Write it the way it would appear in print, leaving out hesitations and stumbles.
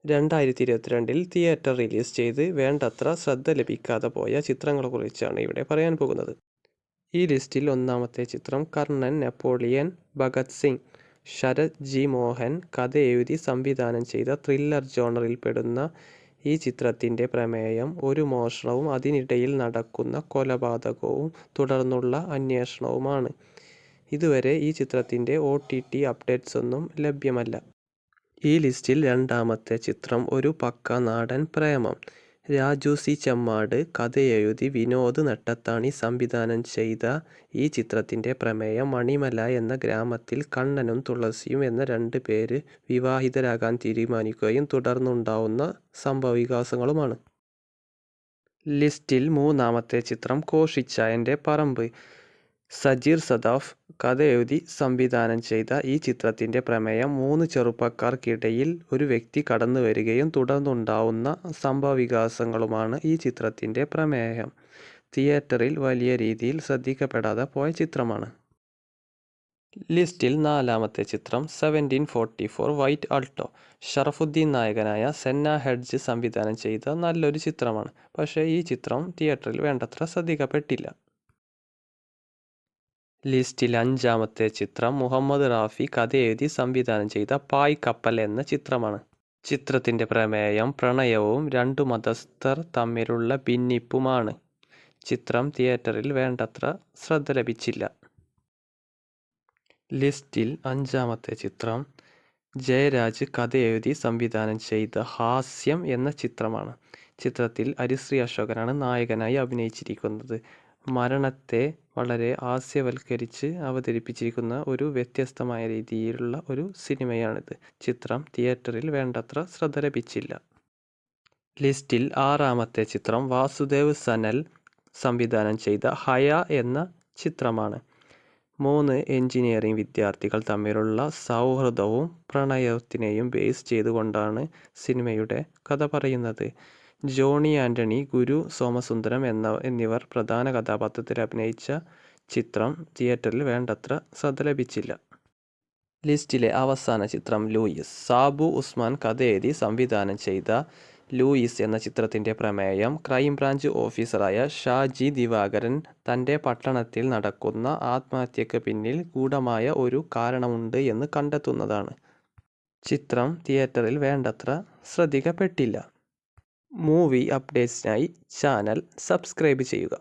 2022 theatre release ചെയ്ത് വേണ്ടത്ര ശ്രദ്ധ ലഭിക്കാതെ പോയ ചിത്രങ്ങളെക്കുറിച്ചാണ് ഇവിടെ പറയാൻ പോകുന്നത്. ഈ ലിസ്റ്റിൽ ഒന്നാമത്തെ ചിത്രം കർണൻ, നെപ്പോളിയൻ, ഭഗത് സിംഗ്. ശരത് ജി മോഹൻ കഥ എഴുതി സംവിധാനം ചെയ്ത ത്രില്ലർ ജോണറിൽപ്പെടുന്ന ഈ ചിത്രത്തിൻ്റെ പ്രമേയം ഒരു മോഷണവും അതിനിടയിൽ നടക്കുന്ന കൊലപാതകവും തുടർന്നുള്ള അന്വേഷണവുമാണ്. ഇതുവരെ ഈ ചിത്രത്തിൻ്റെ OTT അപ്ഡേറ്റ്സ് ഒന്നും ലഭ്യമല്ല. ഈ ലിസ്റ്റിൽ രണ്ടാമത്തെ ചിത്രം ഒരു പക്ക നാടൻ പ്രേമം. രാജു സി ചെമ്മാട് കഥ എഴുതി വിനോദ് നെട്ടത്താണി സംവിധാനം ചെയ്ത ഈ ചിത്രത്തിൻ്റെ പ്രമേയം മണിമല എന്ന ഗ്രാമത്തിൽ കണ്ണനും തുളസിയും എന്ന 2 പേര് വിവാഹിതരാകാൻ തീരുമാനിക്കുകയും തുടർന്നുണ്ടാവുന്ന സംഭവവികാസങ്ങളുമാണ്. ലിസ്റ്റിൽ മൂന്നാമത്തെ ചിത്രം കോഷിച്ചായൻ്റെ പറമ്പ്. സജീർ സദാഫ് കഥ എഴുതി സംവിധാനം ചെയ്ത ഈ ചിത്രത്തിൻ്റെ പ്രമേയം 3 ചെറുപ്പക്കാർക്കിടയിൽ ഒരു വ്യക്തി കടന്നു വരികയും തുടർന്നുണ്ടാവുന്ന സംഭവവികാസങ്ങളുമാണ് ഈ ചിത്രത്തിൻ്റെ പ്രമേയം. തിയേറ്ററിൽ വലിയ രീതിയിൽ ശ്രദ്ധിക്കപ്പെടാതെ പോയ ചിത്രമാണ്. ലിസ്റ്റിൽ നാലാമത്തെ ചിത്രം 1744 വൈറ്റ് ആൾട്ടോ. ഷറഫുദ്ദീൻ നായകനായ സെന്ന ഹെഡ്ജ് സംവിധാനം ചെയ്ത നല്ലൊരു ചിത്രമാണ്. പക്ഷേ ഈ ചിത്രം തിയേറ്ററിൽ വേണ്ടത്ര ശ്രദ്ധിക്കപ്പെട്ടില്ല. ലിസ്റ്റിൽ അഞ്ചാമത്തെ ചിത്രം മുഹമ്മദ് റാഫി കഥ എഴുതി സംവിധാനം ചെയ്ത പായ് കപ്പൽ എന്ന ചിത്രമാണ്. ചിത്രത്തിൻ്റെ പ്രമേയം പ്രണയവും 2 മതസ്ഥർ തമ്മിലുള്ള ഭിന്നിപ്പുമാണ്. ചിത്രം തിയേറ്ററിൽ വേണ്ടത്ര ശ്രദ്ധ ലഭിച്ചില്ല. ലിസ്റ്റിൽ അഞ്ചാമത്തെ ചിത്രം ജയരാജ് കഥ എഴുതി സംവിധാനം ചെയ്ത ഹാസ്യം എന്ന ചിത്രമാണ്. ചിത്രത്തിൽ ഹരിശ്രീ അശോകനാണ് നായകനായി അഭിനയിച്ചിരിക്കുന്നത്. മരണത്തെ വളരെ ഹാസ്യവൽക്കരിച്ച് അവതരിപ്പിച്ചിരിക്കുന്ന ഒരു വ്യത്യസ്തമായ രീതിയിലുള്ള ഒരു സിനിമയാണിത്. ചിത്രം തിയേറ്ററിൽ വേണ്ടത്ര ശ്രദ്ധ ലഭിച്ചില്ല. ലിസ്റ്റിൽ ആറാമത്തെ ചിത്രം വാസുദേവ് സനൽ സംവിധാനം ചെയ്ത ഹയ എന്ന ചിത്രമാണ്. 3 എഞ്ചിനീയറിംഗ് വിദ്യാർത്ഥികൾ തമ്മിലുള്ള സൗഹൃദവും പ്രണയത്തിനെയും ബേസ് ചെയ്തുകൊണ്ടാണ് സിനിമയുടെ കഥ പറയുന്നത്. ജോണി ആൻ്റണി, ഗുരു സോമസുന്ദരം എന്നിവർ പ്രധാന കഥാപാത്രത്തിൽ അഭിനയിച്ച ചിത്രം തിയേറ്ററിൽ വേണ്ടത്ര ശ്രദ്ധ ലഭിച്ചില്ല. ലിസ്റ്റിലെ അവസാന ചിത്രം ലൂയിസ്. സാബു ഉസ്മാൻ കഥ എഴുതി സംവിധാനം ചെയ്ത ലൂയിസ് എന്ന ചിത്രത്തിൻ്റെ പ്രമേയം ക്രൈംബ്രാഞ്ച് ഓഫീസറായ ഷാജി ദിവാകരൻ തൻ്റെ പട്ടണത്തിൽ നടക്കുന്ന ആത്മഹത്യക്ക് പിന്നിൽ ഗൂഢമായ ഒരു കാരണമുണ്ട് എന്ന് കണ്ടെത്തുന്നതാണ്. ചിത്രം തിയേറ്ററിൽ വേണ്ടത്ര ശ്രദ്ധിക്കപ്പെട്ടില്ല. മൂവി അപ്ഡേറ്റ്സിനായി ചാനൽ സബ്സ്ക്രൈബ് ചെയ്യുക.